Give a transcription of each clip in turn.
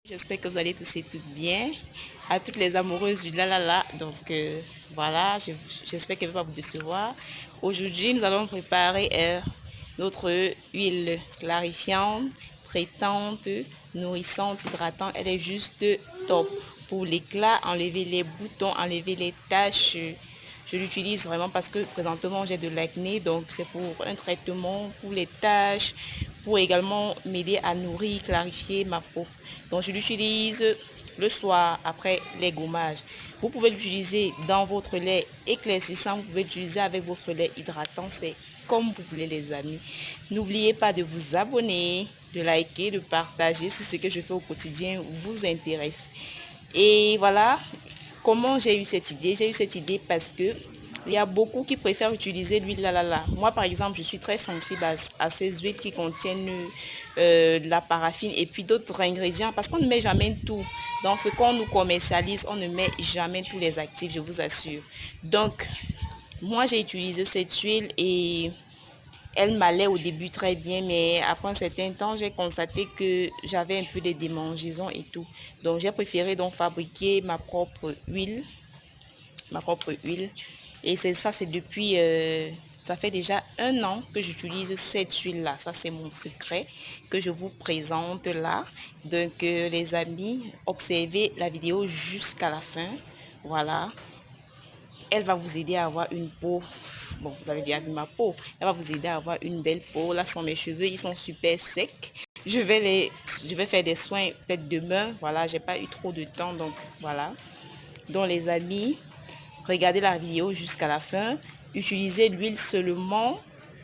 J'espère que vous allez tous et toutes bien. À toutes les amoureuses du la la la. Donc voilà, j'espère qu'elle ne va pas vous décevoir. Aujourd'hui, nous allons préparer notre huile clarifiante, traitante, nourrissante, hydratante. Elle est juste top. Pour l'éclat, enlever les boutons, enlever les taches. Je l'utilise vraiment parce que présentement j'ai de l'acné, donc c'est pour un traitement pour les taches, pour également m'aider à nourrir, clarifier ma peau. Donc je l'utilise le soir après les gommages. Vous pouvez l'utiliser dans votre lait éclaircissant, vous pouvez l'utiliser avec votre lait hydratant, c'est comme vous voulez les amis. N'oubliez pas de vous abonner, de liker, de partager si ce que je fais au quotidien vous intéresse. Et voilà, comment j'ai eu cette idée? J'ai eu cette idée parce que il y a beaucoup qui préfèrent utiliser l'huile la la la. Moi, par exemple, je suis très sensible à ces huiles qui contiennent de la paraffine et puis d'autres ingrédients parce qu'on ne met jamais tout. Dans ce qu'on nous commercialise, on ne met jamais tous les actifs, je vous assure. Donc, moi, j'ai utilisé cette huile et elle m'allait au début très bien, mais après un certain temps, j'ai constaté que j'avais un peu de démangeaisons et tout. Donc, j'ai préféré donc fabriquer ma propre huile. Et c'est depuis, ça fait déjà 1 an que j'utilise cette huile-là. Ça, c'est mon secret que je vous présente là. Donc, les amis, observez la vidéo jusqu'à la fin. Voilà. Elle va vous aider à avoir une peau. Bon, vous avez déjà vu ma peau. Elle va vous aider à avoir une belle peau. Là sont mes cheveux, ils sont super secs. Je vais faire des soins peut-être demain. Voilà, j'ai pas eu trop de temps, donc voilà. Donc les amis, regardez la vidéo jusqu'à la fin. Utilisez l'huile seulement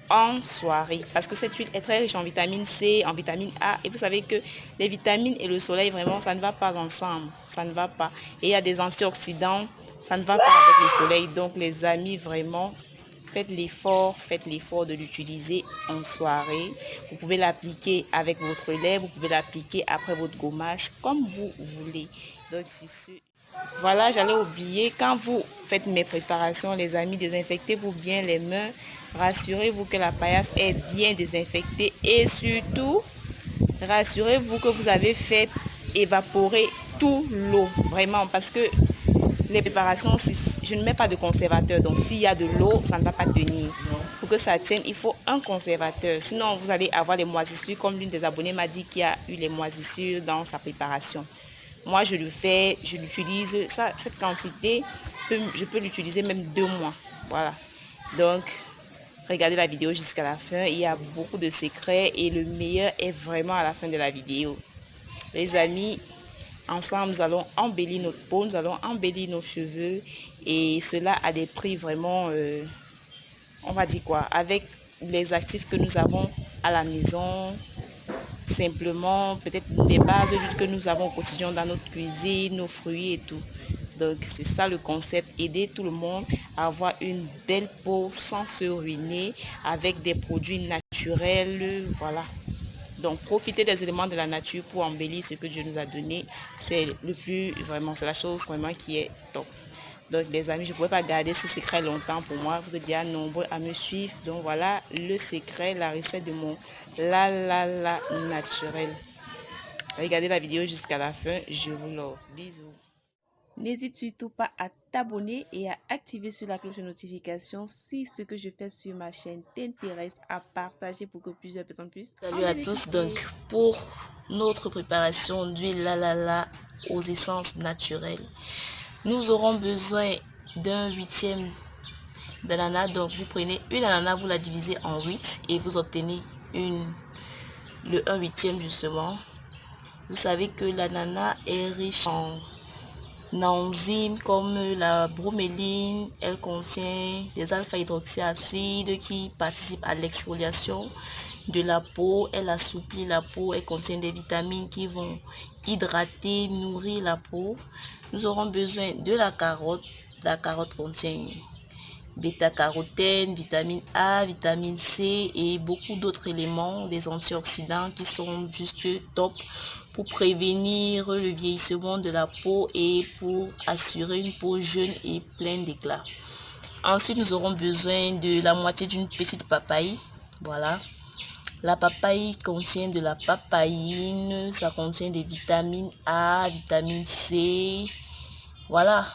en soirée parce que cette huile est très riche en vitamine C, en vitamine A, et vous savez que les vitamines et le soleil, vraiment, ça ne va pas ensemble, ça ne va pas. Et il y a des antioxydants, ça ne va pas avec le soleil. Donc les amis, vraiment, faites l'effort de l'utiliser en soirée. Vous pouvez l'appliquer avec votre lait, vous pouvez l'appliquer après votre gommage, comme vous voulez. Donc voilà, j'allais oublier, quand vous faites mes préparations, les amis, désinfectez-vous bien les mains. Rassurez-vous que la paillasse est bien désinfectée et surtout, rassurez-vous que vous avez fait évaporer tout l'eau. Vraiment, parce que les préparations, je ne mets pas de conservateur. Donc, s'il y a de l'eau, ça ne va pas tenir. Pour que ça tienne, il faut un conservateur. Sinon, vous allez avoir les moisissures, comme l'une des abonnés m'a dit qu'il y a eu les moisissures dans sa préparation. Moi, je le fais, je l'utilise. Cette quantité, je peux l'utiliser même 2 mois. Voilà. Donc, regardez la vidéo jusqu'à la fin. Il y a beaucoup de secrets et le meilleur est vraiment à la fin de la vidéo. Les amis, ensemble, nous allons embellir notre peau, nous allons embellir nos cheveux. Et cela à des prix vraiment, on va dire quoi, avec les actifs que nous avons à la maison. Simplement, peut-être des bases que nous avons au quotidien dans notre cuisine, nos fruits et tout. Donc, c'est ça le concept, aider tout le monde à avoir une belle peau sans se ruiner avec des produits naturels, voilà. Donc, profiter des éléments de la nature pour embellir ce que Dieu nous a donné, c'est le plus, vraiment, c'est la chose vraiment qui est top. Donc, les amis, je ne pourrais pas garder ce secret longtemps pour moi. Vous êtes déjà nombreux à me suivre. Donc, voilà le secret, la recette de mon la la la naturel. Regardez la vidéo jusqu'à la fin. Je vous love. Bisous. N'hésite surtout pas à t'abonner et à activer sur la cloche de notification si ce que je fais sur ma chaîne t'intéresse, à partager pour que plusieurs personnes puissent. Salut à tous. Donc, pour notre préparation d'huile la la la aux essences naturelles, nous aurons besoin d'un 1/8 d'ananas. Donc, vous prenez une ananas, vous la divisez en 8 et vous obtenez le 1/8 justement. Vous savez que l'ananas est riche en enzymes comme la broméline. Elle contient des alpha-hydroxyacides qui participent à l'exfoliation de la peau. Elle assouplit la peau. Elle contient des vitamines qui vont hydrater, nourrir la peau. Nous aurons besoin de la carotte. La carotte contient bêta-carotène, vitamine A, vitamine C et beaucoup d'autres éléments, des antioxydants qui sont juste top pour prévenir le vieillissement de la peau et pour assurer une peau jeune et pleine d'éclat. Ensuite, nous aurons besoin de la moitié d'une petite papaye. Voilà. La papaye contient de la papaïne, ça contient des vitamines A, vitamine C, voilà.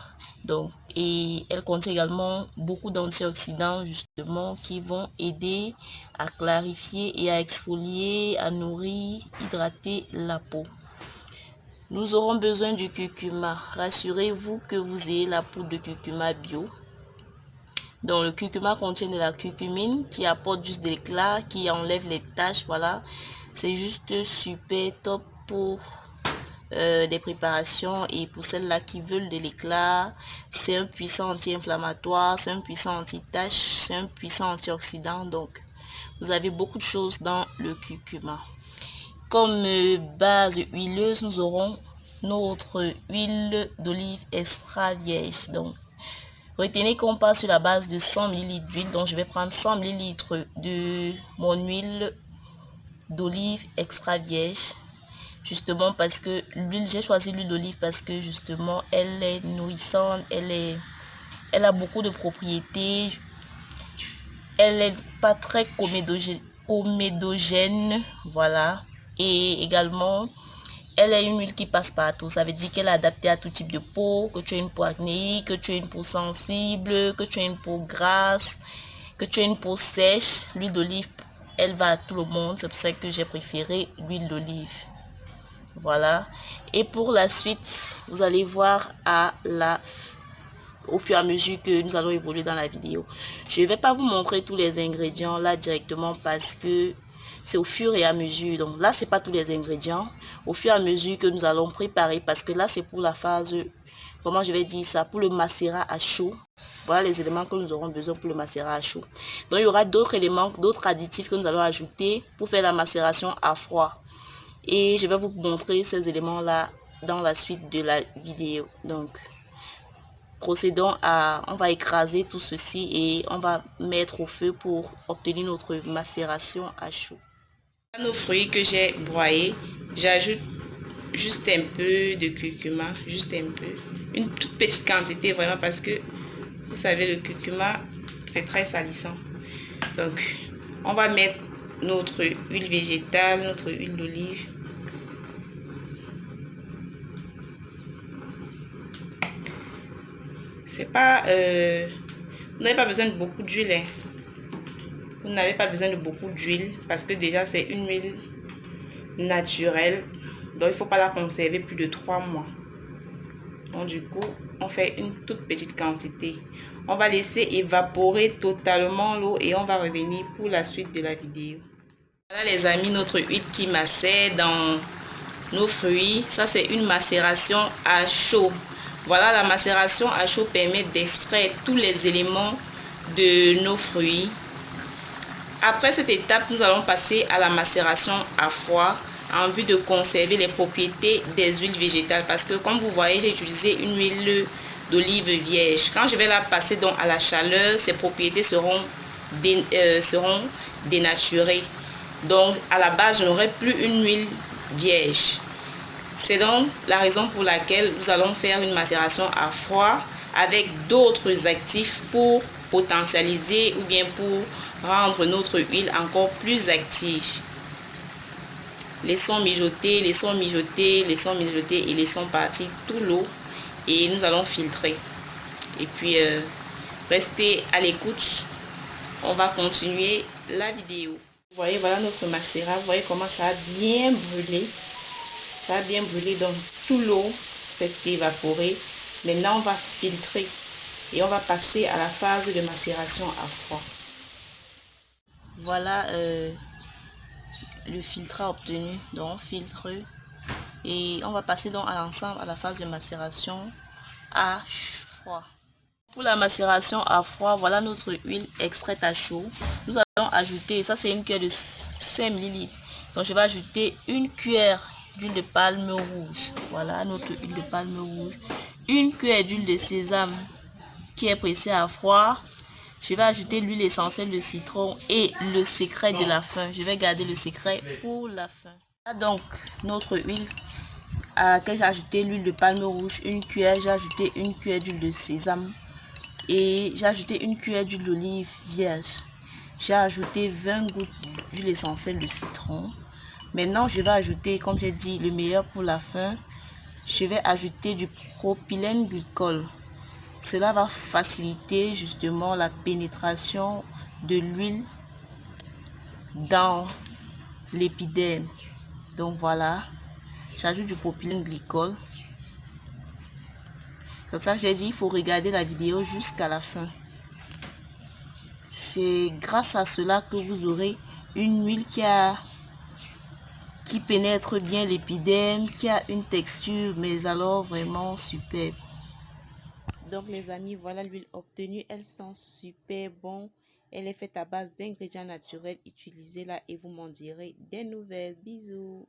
Donc, et elle contient également beaucoup d'antioxydants justement qui vont aider à clarifier et à exfolier, à nourrir, hydrater la peau. Nous aurons besoin du curcuma. Rassurez-vous que vous ayez la poudre de curcuma bio. Donc le curcuma contient de la curcumine qui apporte juste de l'éclat, qui enlève les taches, voilà. C'est juste super top pour des préparations et pour celles-là qui veulent de l'éclat. C'est un puissant anti-inflammatoire, c'est un puissant anti-tache, c'est un puissant antioxydant. Donc vous avez beaucoup de choses dans le curcuma. Comme base huileuse, nous aurons notre huile d'olive extra vierge. Donc retenez qu'on part sur la base de 100 ml d'huile. Donc je vais prendre 100 ml de mon huile d'olive extra vierge. Justement parce que l'huile, j'ai choisi l'huile d'olive parce que justement elle est nourrissante, elle a beaucoup de propriétés, elle n'est pas très comédogène, voilà. Et également elle est une huile qui passe partout, ça veut dire qu'elle est adaptée à tout type de peau, que tu as une peau acnéique, que tu as une peau sensible, que tu as une peau grasse, que tu as une peau sèche. L'huile d'olive, elle va à tout le monde, c'est pour ça que j'ai préféré l'huile d'olive. Voilà. Et pour la suite, vous allez voir au fur et à mesure que nous allons évoluer dans la vidéo. Je ne vais pas vous montrer tous les ingrédients là directement parce que c'est au fur et à mesure. Donc là, c'est pas tous les ingrédients. Au fur et à mesure que nous allons préparer, parce que là, c'est pour la phase, comment je vais dire ça, pour le macérat à chaud. Voilà les éléments que nous aurons besoin pour le macérat à chaud. Donc il y aura d'autres éléments, d'autres additifs que nous allons ajouter pour faire la macération à froid. Et je vais vous montrer ces éléments-là dans la suite de la vidéo. Donc, procédons on va écraser tout ceci et on va mettre au feu pour obtenir notre macération à chaud. Nos fruits que j'ai broyés, j'ajoute juste un peu de curcuma, juste un peu. Une toute petite quantité vraiment parce que, vous savez, le curcuma, c'est très salissant. Donc, on va mettre notre huile végétale, notre huile d'olive. C'est pas vous n'avez pas besoin de beaucoup d'huile, hein. Vous n'avez pas besoin de beaucoup d'huile parce que déjà c'est une huile naturelle, donc il faut pas la conserver plus de 3 mois. Donc du coup on fait une toute petite quantité. On va laisser évaporer totalement l'eau et on va revenir pour la suite de la vidéo. Voilà les amis, notre huile qui macère dans nos fruits. Ça c'est une macération à chaud. Voilà, la macération à chaud permet d'extraire tous les éléments de nos fruits. Après cette étape, nous allons passer à la macération à froid en vue de conserver les propriétés des huiles végétales. Parce que comme vous voyez, j'ai utilisé une huile d'olive vierge. Quand je vais la passer donc à la chaleur, ses propriétés seront dénaturées. Donc à la base, je n'aurai plus une huile vierge. C'est donc la raison pour laquelle nous allons faire une macération à froid avec d'autres actifs pour potentialiser ou bien pour rendre notre huile encore plus active. Laissons mijoter, laissons mijoter, laissons mijoter et laissons partir toute l'eau et nous allons filtrer. Et puis restez à l'écoute, on va continuer la vidéo. Vous voyez, voilà notre macérat, vous voyez comment ça a bien brûlé. Ça a bien brûlé, donc tout l'eau s'est évaporée. Maintenant, on va filtrer et on va passer à la phase de macération à froid. Voilà le filtrat obtenu. Donc, on filtre et on va passer donc à l'ensemble à la phase de macération à froid. Pour la macération à froid, voilà notre huile extraite à chaud. Nous allons ajouter, ça c'est une cuillère de 5 ml. Donc, je vais ajouter une cuillère d'huile de palme rouge. Voilà notre huile de palme rouge. Une cuillère d'huile de sésame qui est pressée à froid. Je vais ajouter l'huile essentielle de citron et le secret de la fin. Je vais garder le secret pour la fin. Donc notre huile à laquelle j'ai ajouté l'huile de palme rouge, une cuillère. J'ai ajouté une cuillère d'huile de sésame et j'ai ajouté une cuillère d'huile d'olive vierge. J'ai ajouté 20 gouttes d'huile essentielle de citron. Maintenant, je vais ajouter, comme j'ai dit, le meilleur pour la fin. Je vais ajouter du propylène glycol. Cela va faciliter justement la pénétration de l'huile dans l'épiderme. Donc voilà, j'ajoute du propylène glycol. Comme ça, j'ai dit, il faut regarder la vidéo jusqu'à la fin. C'est grâce à cela que vous aurez une huile qui pénètre bien l'épiderme, qui a une texture, mais alors vraiment superbe. Donc les amis, voilà l'huile obtenue. Elle sent super bon. Elle est faite à base d'ingrédients naturels. Utilisez-la et vous m'en direz des nouvelles. Bisous.